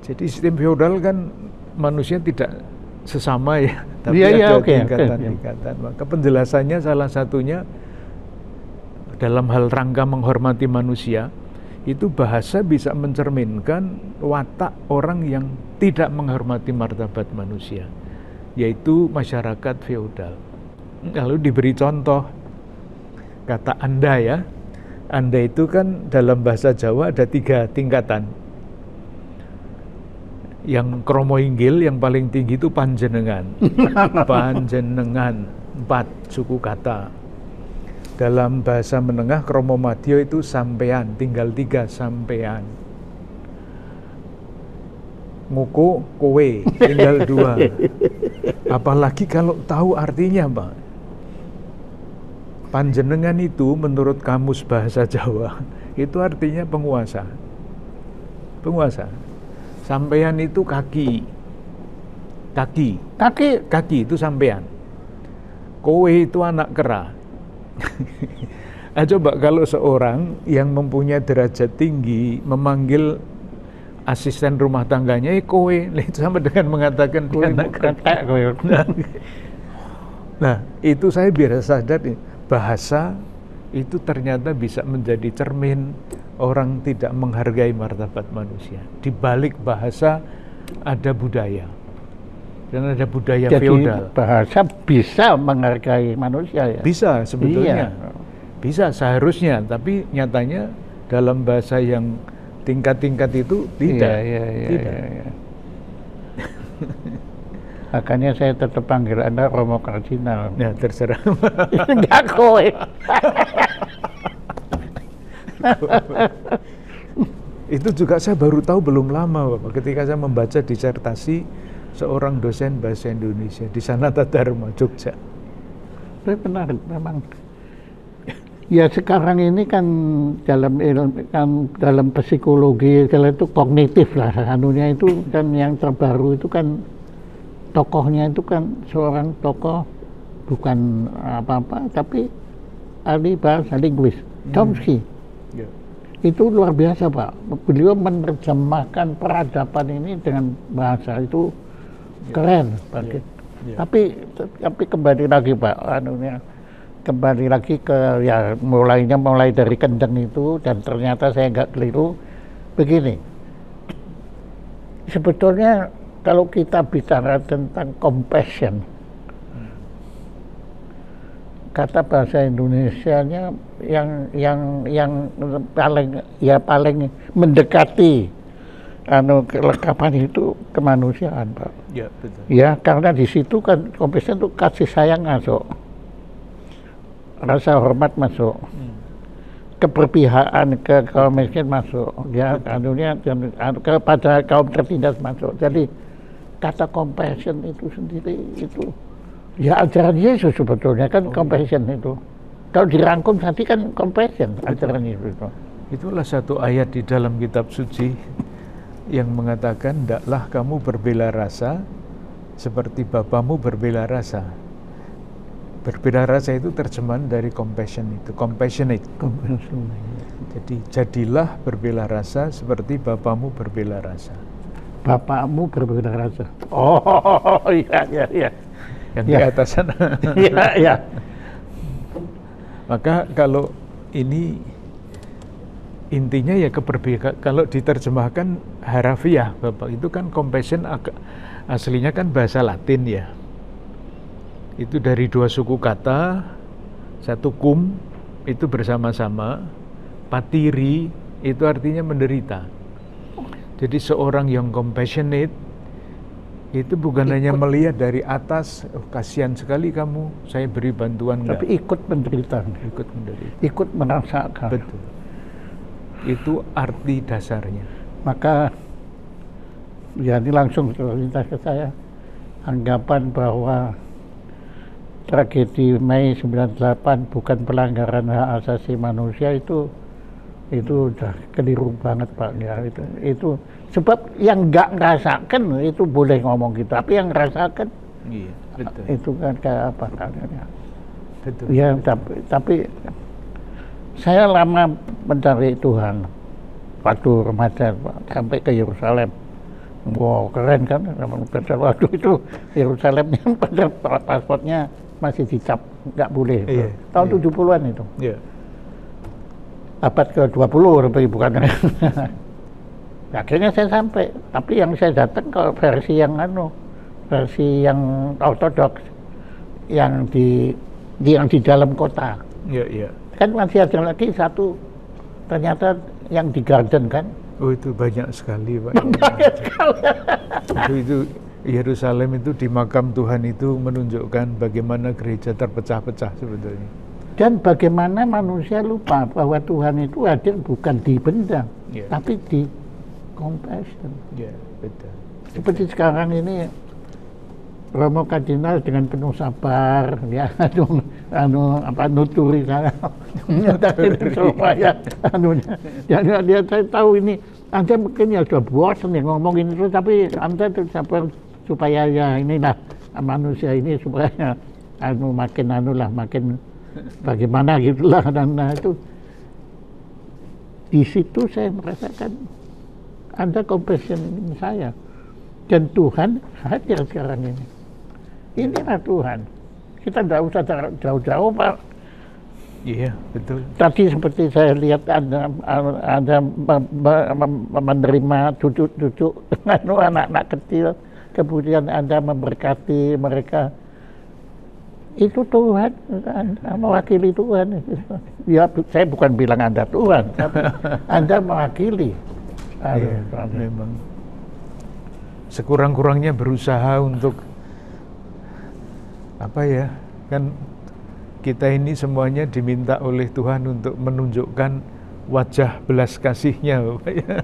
Jadi sistem feodal kan manusia tidak sesama ya, tapi ada tingkatan-tingkatan. Maka penjelasannya salah satunya dalam hal rangka menghormati manusia, itu bahasa bisa mencerminkan watak orang yang tidak menghormati martabat manusia, yaitu masyarakat feodal. Lalu diberi contoh, kata Anda ya, Anda itu kan dalam bahasa Jawa ada 3 tingkatan. Yang kromo inggil yang paling tinggi itu panjenengan. Panjenengan, 4 suku kata. Dalam bahasa menengah kromo madya itu sampean, tinggal 3 sampean. Nguku kowe, tinggal 2. Apalagi kalau tahu artinya, Pak. Panjenengan itu menurut kamus bahasa Jawa itu artinya penguasa. Penguasa. Sampean itu kaki. Kaki itu sampean. Kowe itu anak kera. Coba kalau seorang yang mempunyai derajat tinggi memanggil asisten rumah tangganya, kowe, itu sama dengan mengatakan dia anak kera. Nah, itu saya biasa sadar, bahasa itu ternyata bisa menjadi cermin orang tidak menghargai martabat manusia. Di balik bahasa ada budaya. Dan ada budaya feodal. Bahasa bisa menghargai manusia ya? Bisa sebetulnya. Iya. Bisa seharusnya, tapi nyatanya dalam bahasa yang tingkat-tingkat itu tidak. Iya. Makanya saya tetap panggil Anda Romo Kardinal. Ya, terserah. Enggak kowe. Itu juga saya baru tahu belum lama, Bapak, ketika saya membaca disertasi seorang dosen bahasa Indonesia di Sanata Dharma, Jogja. Benar, memang. Ya sekarang ini kan dalam dalam psikologi kalau itu kognitif lah, anunya itu kan yang terbaru itu kan tokohnya itu kan seorang tokoh bukan apa-apa tapi ahli bahasa linguis, Chomsky. Itu luar biasa, Pak. Beliau menerjemahkan peradaban ini dengan bahasa itu keren, Pak. Tapi kembali lagi, Pak, anunya kembali lagi ke ya mulai dari Kendeng itu, dan ternyata saya nggak keliru. Begini, sebetulnya kalau kita bicara tentang compassion, kata bahasa Indonesianya yang paling mendekati kelengkapan itu kemanusiaan, Pak. Ya, betul. Ya, karena di situ kan compassion itu kasih sayang masuk, rasa hormat masuk, keberpihakan ke kaum miskin masuk, ya, kepada kaum tertindas masuk. Jadi kata compassion itu sendiri itu ya ajaran Yesus sebetulnya kan. Compassion itu kalau dirangkum tadi kan compassion ajaran Yesus itu. Itulah satu ayat di dalam kitab suci yang mengatakan, "Ndaklah kamu berbela rasa seperti Bapamu berbela rasa." Berbela rasa itu terjemahan dari compassion itu, compassionate. Jadi jadilah berbela rasa seperti Bapamu berbela rasa. Bapakmu berbela rasa. Oh, iya. Yang di atas sana. Iya. Maka kalau ini intinya ya keberpihakan. Kalau diterjemahkan harafiah, Bapak, itu kan compassion aslinya kan bahasa Latin ya. Itu dari 2 suku kata, satu cum itu bersama-sama, patiri itu artinya menderita. Jadi seorang yang compassionate Itu bukan hanya Ikut. melihat dari atas, oh, kasihan sekali kamu, saya beri bantuan, enggak. Tapi ikut menderita, Ikut menderita. ikut merasakan. Betul. Itu arti dasarnya. Maka ya ini langsung terlintas ke saya anggapan bahwa tragedi Mei 98 bukan pelanggaran hak asasi manusia itu udah keliru banget Pak ya, itu sebab yang nggak ngerasakan itu boleh ngomong gitu, tapi yang ngerasakan Iya, betul. itu kan kayak apa katanya. Betul. Ya tapi saya lama mencari Tuhan waktu remaja Pak, sampai ke Yerusalem. Wow, keren kan? Waktu itu Yerusalemnya pada pasportnya masih dicap nggak boleh. Iya, Tahun iya. 70-an itu. Iya. Abad ke-20 lebih bukan. Akhirnya saya sampai, tapi yang saya datang ke versi yang versi yang ortodoks, yang di dalam kota. Iya, iya. Kan masih ada lagi satu, ternyata yang di garden kan. Oh, itu banyak sekali, Pak. Banyak sekali. Itu Yerusalem itu di makam Tuhan itu menunjukkan bagaimana gereja terpecah-pecah sebetulnya. Dan bagaimana manusia lupa bahwa Tuhan itu hadir bukan di benda, Ya. tapi di compassion. Ya, betul. Seperti sekarang ini Romo Kardinal dengan penuh sabar, ya, nuturi saya, supaya, dia saya tahu ini, Anda mungkin ya sudah bosan ya ngomongin itu, tapi Anda terus sabar supaya ya inilah manusia ini supaya makin bagaimana gitulah, dan itu di situ saya merasakan ada compassion saya, dan Tuhan hadir sekarang ini. Inilah Tuhan. Kita tidak usah jauh-jauh Pak. Iya, betul. Tadi seperti saya lihat Anda menerima cucu-cucu anak-anak kecil, kemudian Anda memberkati mereka. Itu Tuhan, mewakili Tuhan. Ya, saya bukan bilang Anda Tuhan, tapi Anda mewakili. Ya, memang sekurang-kurangnya berusaha untuk apa ya, kan kita ini semuanya diminta oleh Tuhan untuk menunjukkan wajah belas kasih-Nya, Bapak ya.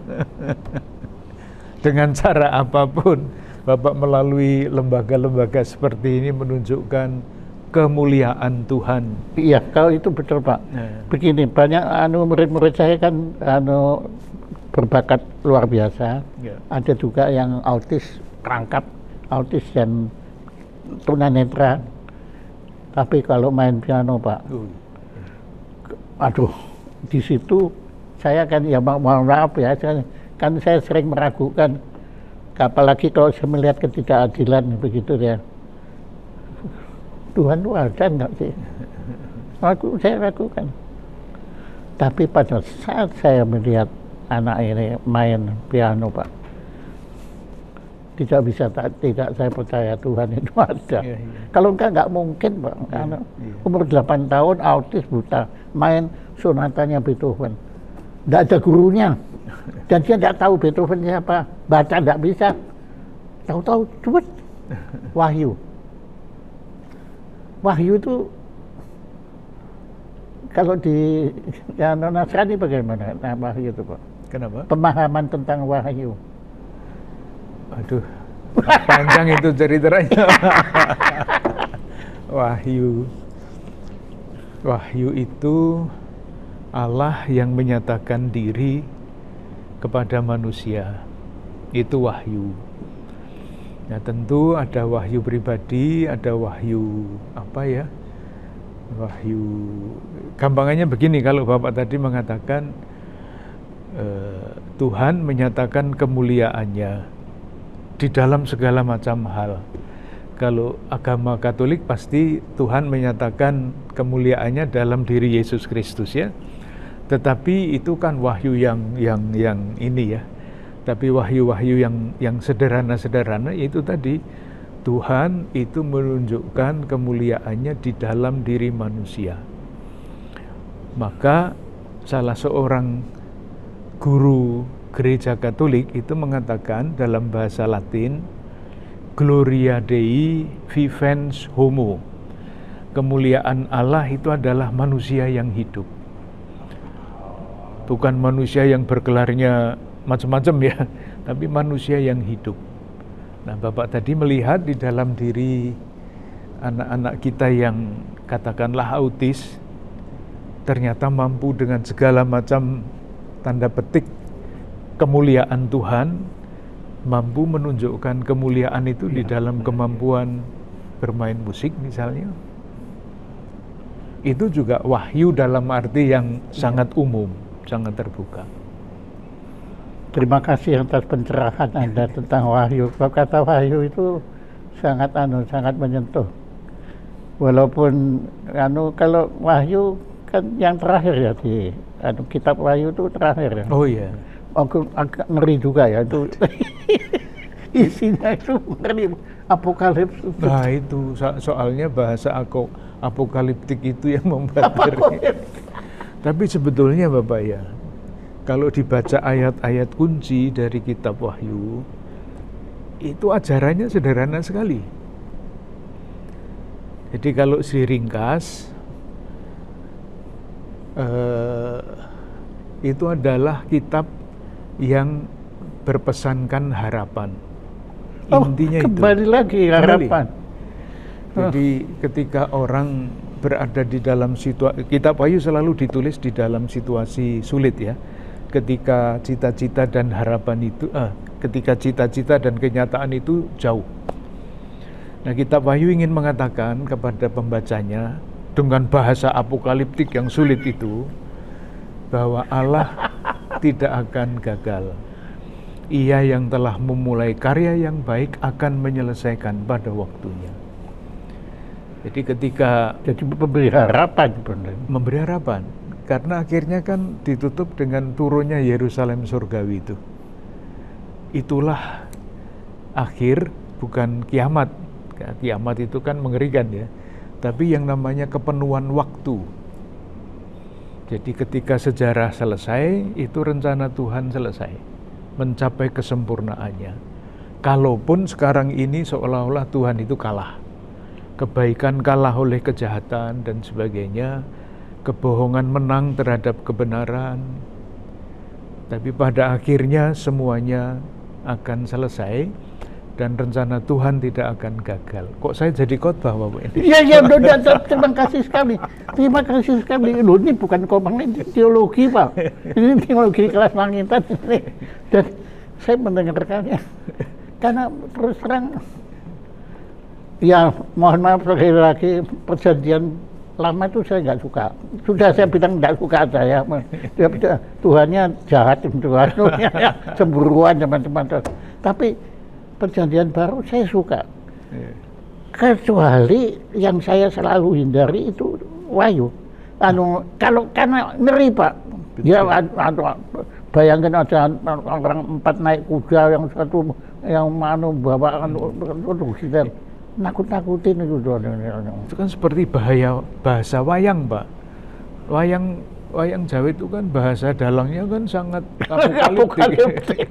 Dengan cara apapun, Bapak melalui lembaga-lembaga seperti ini menunjukkan kemuliaan Tuhan. Iya, kalau itu betul Pak. Begini, banyak murid-murid saya kan berbakat luar biasa. Ya. Ada juga yang autis, perangkap autis dan tunanetra. Tapi kalau main piano Pak, aduh, di situ saya kan ya mohon maaf ya, kan saya sering meragukan, apalagi kalau saya melihat ketidakadilan begitu ya. Tuhan itu ada nggak sih? Saya ragukan. Tapi pada saat saya melihat anak ini main piano Pak, tidak saya percaya Tuhan itu ada. Ya, ya. Kalau nggak mungkin Pak. Ya. Umur 8 tahun autis buta, main sonatanya Beethoven. Nggak ada gurunya. Dan dia nggak tahu Beethoven siapa, baca nggak bisa. Tahu-tahu cepet wahyu. Wahyu itu kalau di Nasrani bagaimana? Nah, wahyu itu Pak. Kenapa? Pemahaman tentang wahyu. Aduh, panjang itu ceritanya. Wahyu itu Allah yang menyatakan diri kepada manusia. Itu wahyu. Ya tentu ada wahyu pribadi, ada wahyu apa ya? Wahyu, gampangannya begini, kalau Bapak tadi mengatakan Tuhan menyatakan kemuliaannya di dalam segala macam hal. Kalau agama Katolik pasti Tuhan menyatakan kemuliaannya dalam diri Yesus Kristus ya. Tetapi itu kan wahyu yang ini ya. Tapi wahyu-wahyu yang sederhana-sederhana itu tadi Tuhan itu menunjukkan kemuliaannya di dalam diri manusia. Maka salah seorang guru gereja Katolik itu mengatakan dalam bahasa Latin, Gloria Dei vivens homo. Kemuliaan Allah itu adalah manusia yang hidup. Bukan manusia yang bergelarnya macam-macam ya, tapi manusia yang hidup. Nah, Bapak tadi melihat di dalam diri anak-anak kita yang katakanlah autis, ternyata mampu dengan segala macam tanda petik kemuliaan Tuhan, mampu menunjukkan kemuliaan itu di dalam kemampuan bermain musik misalnya. Itu juga wahyu dalam arti yang sangat umum, sangat terbuka. Terima kasih atas pencerahan Anda tentang wahyu. Kata wahyu itu sangat menyentuh. Walaupun kalau wahyu kan yang terakhir ya di kitab wahyu itu terakhir ya. Oh iya. Aku agak ngeri juga ya itu. Isinya itu ngeri, apokalips. Nah itu soalnya bahasa apokaliptik itu yang membuat ngeri. Tapi sebetulnya Bapak ya, kalau dibaca ayat-ayat kunci dari kitab Wahyu, itu ajarannya sederhana sekali. Jadi kalau diringkas, itu adalah kitab yang berpesankan harapan. Intinya kembali itu. Lagi harapan. Jadi ketika orang berada di dalam situasi, kitab Wahyu selalu ditulis di dalam situasi sulit ya. Ketika cita-cita dan harapan itu, ketika cita-cita dan kenyataan itu jauh. Nah, kitab Wahyu ingin mengatakan kepada pembacanya dengan bahasa apokaliptik yang sulit itu, bahwa Allah tidak akan gagal. Ia yang telah memulai karya yang baik akan menyelesaikan pada waktunya. Jadi memberi harapan benar. Memberi harapan, karena akhirnya kan ditutup dengan turunnya Yerusalem surgawi itu. Itulah akhir, bukan kiamat. Kiamat itu kan mengerikan ya. Tapi yang namanya kepenuhan waktu. Jadi ketika sejarah selesai, itu rencana Tuhan selesai, mencapai kesempurnaannya. Kalaupun sekarang ini seolah-olah Tuhan itu kalah, kebaikan kalah oleh kejahatan dan sebagainya, kebohongan menang terhadap kebenaran, tapi pada akhirnya semuanya akan selesai dan rencana Tuhan tidak akan gagal. Kok saya jadi khotbah Bapak ini? Iya, terima kasih sekali. Terima kasih sekali. Loh, ini bukan ngomongin teologi Pak. Ini teologi kelas langitan. Dan saya mendengarkannya. Karena terus terang, ya mohon maaf sekali lagi, perjanjian lama itu saya nggak suka. Sudah saya bilang nggak suka saya. Tuhannya jahat, Tuhannya cemburuan teman-teman. Tapi perjanjian baru saya suka. Kecuali yang saya selalu hindari itu Wahyu. Karena ngeri Pak. Ya, bayangkan ada orang 4 naik kuda, yang satu yang bawa kita nakut-nakutin itu. Itu kan seperti bahasa wayang Pak. Wayang Jawa itu kan bahasa dalangnya kan sangat apokaliptik.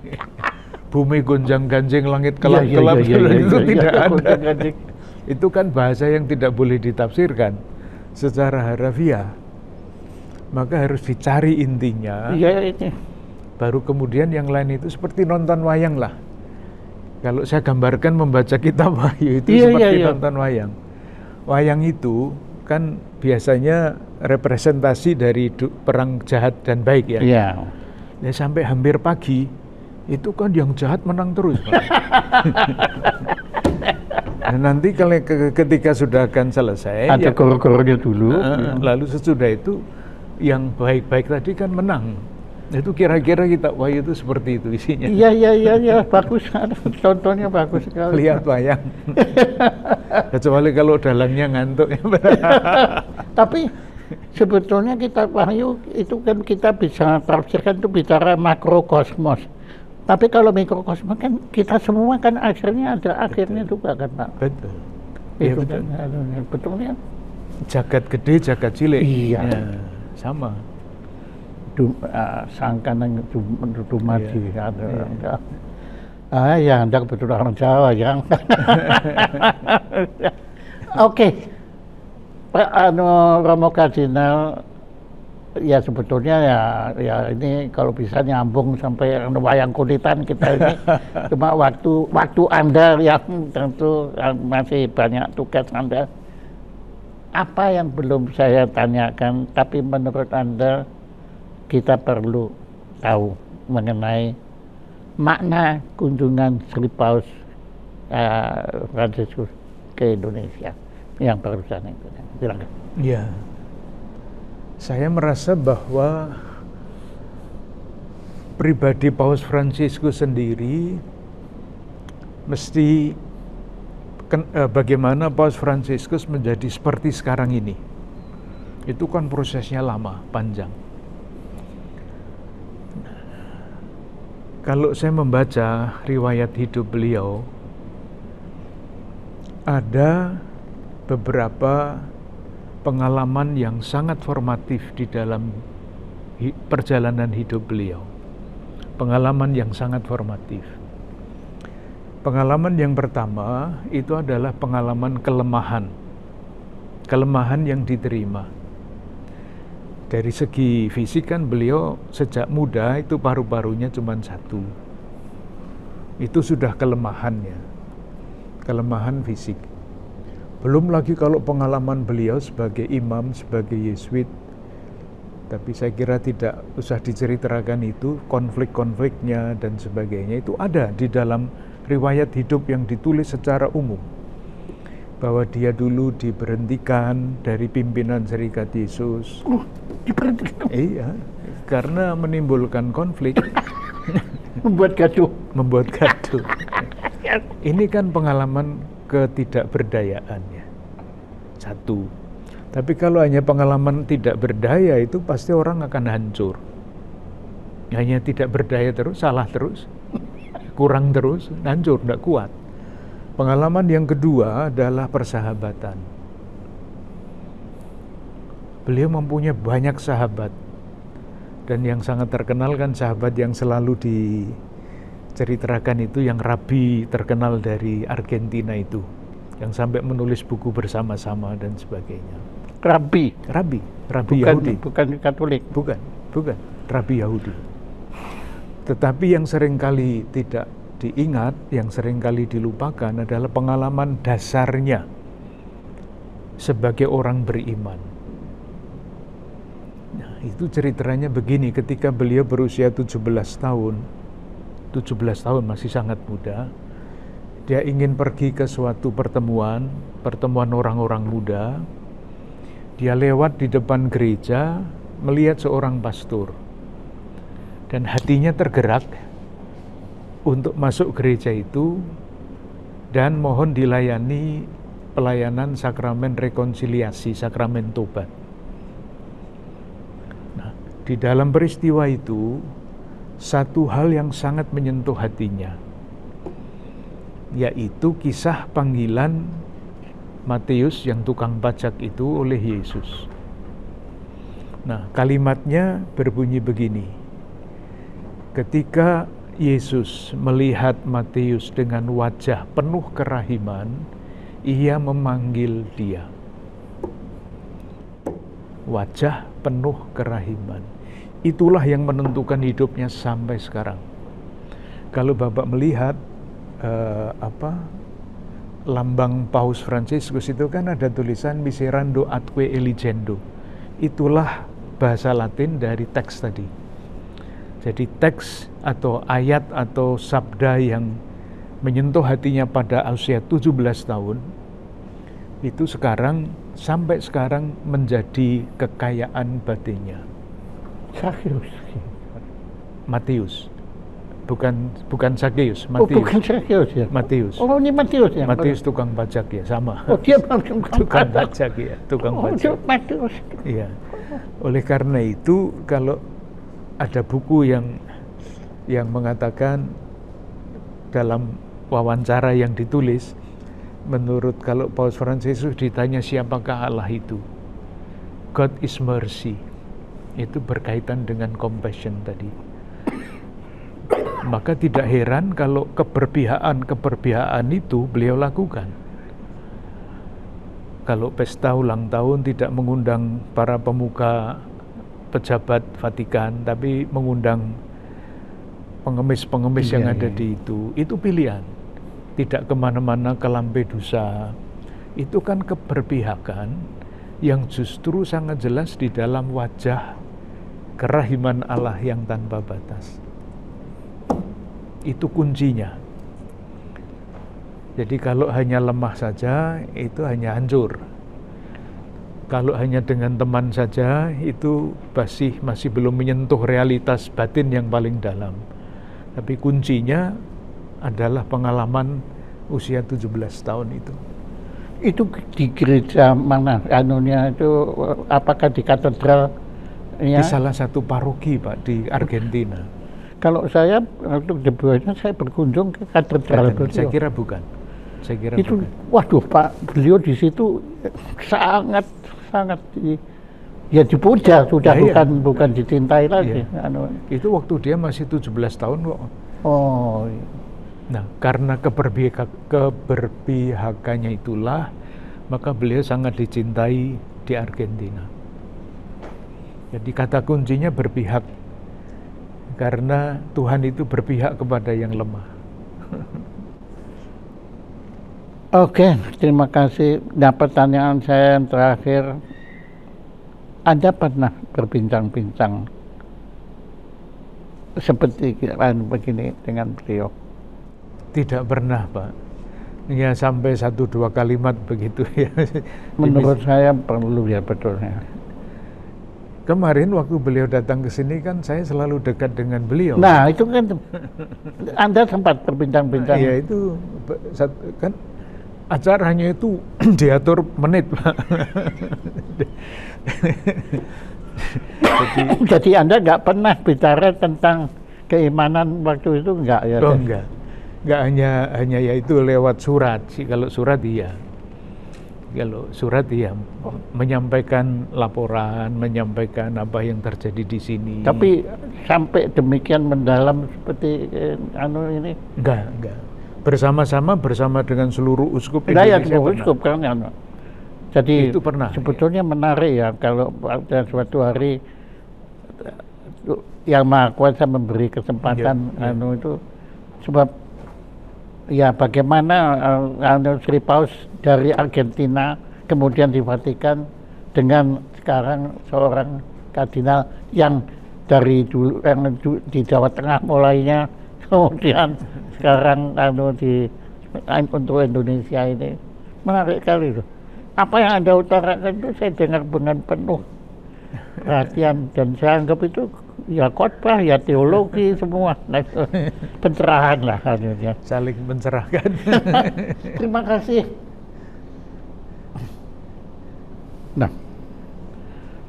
Bumi gonjang-ganjing, langit kelap-kelap, itu tidak ada. Itu kan bahasa yang tidak boleh ditafsirkan secara harafiah. Maka harus dicari intinya. Baru kemudian yang lain itu seperti nonton wayang lah. Kalau saya gambarkan membaca kitab Wahyu itu seperti nonton wayang. Wayang itu kan biasanya representasi dari perang jahat dan baik ya. Ya sampai hampir pagi, itu kan yang jahat menang terus. Nah, nanti ketika sudah akan selesai, ada gor-gornya dulu. Lalu sesudah itu yang baik-baik tadi kan menang. Itu kira-kira kitab Wahyu itu seperti itu isinya. Iya, bagus. Contohnya bagus sekali. Lihat wayang. Kecuali kalau dalangnya ngantuk. Tapi sebetulnya kitab Wahyu itu kan kita bisa tafsirkan itu bicara makrokosmos. Tapi kalau mikrokosmos kan kita semua kan akhirnya ada akhirnya juga kan Pak. Betul. Itu betul. Kan betulnya. Jagat gede, jagat cilik. Iya. Ya, sama. Sangkan yang dumadi. Ya Anda kebetulan orang Jawa ya. Oke, Pak Romo Kardinal, ya sebetulnya ya ini kalau bisa nyambung sampai wayang kulitan kita ini. Cuma waktu Anda yang tentu masih banyak tugas Anda. Apa yang belum saya tanyakan, tapi menurut Anda kita perlu tahu mengenai makna kunjungan Sri Paus Fransiskus ke Indonesia yang barusan itu. Silakan. Ya, saya merasa bahwa pribadi Paus Fransiskus sendiri mesti bagaimana Paus Fransiskus menjadi seperti sekarang ini. Itu kan prosesnya lama, panjang. Kalau saya membaca riwayat hidup beliau, ada beberapa pengalaman yang sangat formatif di dalam perjalanan hidup beliau. Pengalaman yang sangat formatif. Pengalaman yang pertama itu adalah pengalaman kelemahan. Kelemahan yang diterima. Dari segi fisik kan beliau sejak muda itu paru-parunya cuma satu. Itu sudah kelemahannya. Kelemahan fisik. Belum lagi kalau pengalaman beliau sebagai imam, sebagai Yesuit. Tapi saya kira tidak usah diceritakan itu, konflik-konfliknya dan sebagainya itu ada di dalam riwayat hidup yang ditulis secara umum. Bahwa dia dulu diberhentikan dari pimpinan Serikat Yesus. Diberhentikan? Iya, karena menimbulkan konflik. Membuat gaduh. Membuat gaduh. Ini kan pengalaman ketidakberdayaannya. Satu. Tapi kalau hanya pengalaman tidak berdaya itu pasti orang akan hancur. Hanya tidak berdaya terus, salah terus, kurang terus, hancur, tidak kuat. Pengalaman yang kedua adalah persahabatan. Beliau mempunyai banyak sahabat. Dan yang sangat terkenal kan sahabat yang selalu diceritakan itu yang rabi terkenal dari Argentina itu. Yang sampai menulis buku bersama-sama dan sebagainya. Rabi Yahudi. Bukan Katolik. Bukan, Rabi Yahudi. Tetapi yang seringkali tidak diingat, yang seringkali dilupakan adalah pengalaman dasarnya sebagai orang beriman. Nah, itu ceritanya begini, ketika beliau berusia 17 tahun masih sangat muda, dia ingin pergi ke suatu pertemuan orang-orang muda. Dia lewat di depan gereja, melihat seorang pastor. Dan hatinya tergerak untuk masuk gereja itu dan mohon dilayani pelayanan sakramen rekonsiliasi, sakramen tobat. Nah, di dalam peristiwa itu, satu hal yang sangat menyentuh hatinya, yaitu kisah panggilan Matius yang tukang pajak itu oleh Yesus. Nah, kalimatnya berbunyi begini. Ketika Yesus melihat Matius dengan wajah penuh kerahiman, ia memanggil dia. Wajah penuh kerahiman. Itulah yang menentukan hidupnya sampai sekarang. Kalau Bapak melihat lambang Paus Fransiskus itu kan ada tulisan Miserando atque eligendo. Itulah bahasa Latin dari teks tadi. Jadi teks atau ayat atau sabda yang menyentuh hatinya pada usia 17 tahun itu sekarang sampai sekarang menjadi kekayaan batinnya. Matius. Bukan Sakeus, Matius. Oh, bukan Sakeus ya? Matius. Oh, ini Matius ya? Matius tukang pajak ya, sama. Oh, dia tukang pajak ya, tukang pajak. Matius. Iya. Oleh karena itu, kalau ada buku yang mengatakan dalam wawancara yang ditulis, menurut kalau Paus Fransiskus ditanya siapakah Allah itu, God is mercy. Itu berkaitan dengan compassion tadi. Maka tidak heran kalau keberpihakan itu beliau lakukan. Kalau pesta ulang tahun tidak mengundang para pemuka pejabat Vatikan, tapi mengundang pengemis-pengemis yang ada di itu pilihan. Tidak kemana-mana ke Lampedusa. Itu kan keberpihakan yang justru sangat jelas di dalam wajah kerahiman Allah yang tanpa batas. Itu kuncinya. Jadi kalau hanya lemah saja, itu hanya hancur. Kalau hanya dengan teman saja, itu masih belum menyentuh realitas batin yang paling dalam. Tapi kuncinya adalah pengalaman usia 17 tahun itu. Itu di gereja mana? Anunya itu apakah di katedral? Di salah satu paroki, Pak, di Argentina. Kalau saya untuk debunya saya berkunjung ke katedral. Saya kira bukan. Itu waduh Pak, beliau di situ sangat ya dipuja sudah, bukan dicintai lagi. Itu waktu dia masih 17 tahun kok. Oh. Nah, karena keberpihakannya itulah, maka beliau sangat dicintai di Argentina. Jadi kata kuncinya berpihak. Karena Tuhan itu berpihak kepada yang lemah. Oke, terima kasih. Nah, pertanyaan saya yang terakhir, Anda pernah berbincang-bincang seperti begini dengan beliau? Tidak pernah, Pak. Ya sampai 1-2 kalimat begitu ya. Menurut saya perlu ya betulnya. Kemarin waktu beliau datang ke sini kan saya selalu dekat dengan beliau. Nah itu kan Anda sempat berbincang-bincang. Iya itu kan acaranya itu diatur menit, Pak. Jadi Anda nggak pernah bicara tentang keimanan waktu itu nggak ya? Oh enggak hanya ya itu lewat surat sih. Kalau surat iya. Kalau surat ya menyampaikan laporan, menyampaikan apa yang terjadi di sini. Tapi sampai demikian mendalam seperti ini? Enggak. Bersama dengan seluruh uskup Indonesia. Ya, uskup kan ya. Jadi itu pernah. Sebetulnya menarik ya kalau pada suatu hari yang Maha Kuasa memberi kesempatan itu, sebab ya bagaimana Sri Paus dari Argentina kemudian di Vatikan dengan sekarang seorang kardinal yang dari dulu yang di Jawa Tengah mulainya kemudian sekarang untuk Indonesia ini menarik sekali loh. Apa yang Anda utarakan itu saya dengar dengan penuh perhatian dan saya anggap itu ya khotbah, ya teologi semua. Nah, pencerahan lah akhirnya. Saling mencerahkan. Terima kasih. Nah,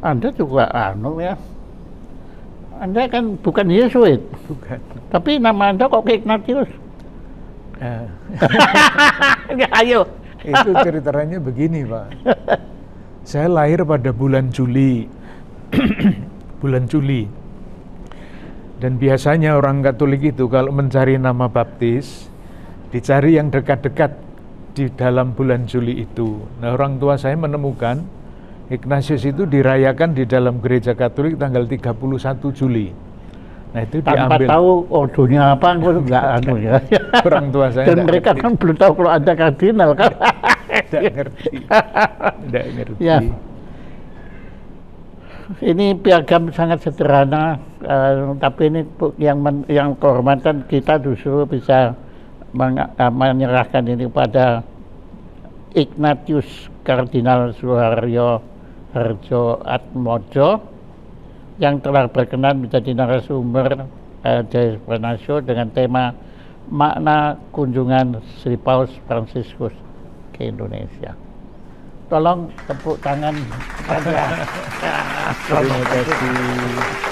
Anda juga ya. Anda kan bukan Yesuit. Bukan. Tapi nama Anda kok Ignatius? Ya, ayo. Itu ceritanya begini, Pak. Saya lahir pada bulan Juli. Bulan Juli. Dan biasanya orang Katolik itu kalau mencari nama baptis, dicari yang dekat-dekat di dalam bulan Juli itu. Nah, orang tua saya menemukan Ignatius itu dirayakan di dalam gereja Katolik tanggal 31 Juli. Nah, itu tanpa diambil. Tahu ordonya apa, enggak ya. Orang tua saya dan mereka kan belum tahu kalau ada kardinal kan. Tidak ngerti. Ya. Ini piagam sangat sederhana, tapi ini yang kehormatan kita justru bisa menyerahkan ini pada Ignatius Kardinal Suharyo Harjoatmodjo yang telah berkenan menjadi narasumber Diaspora Show dengan tema makna kunjungan Sri Paus Fransiskus ke Indonesia. Tolong tepuk tangan. Terima kasih.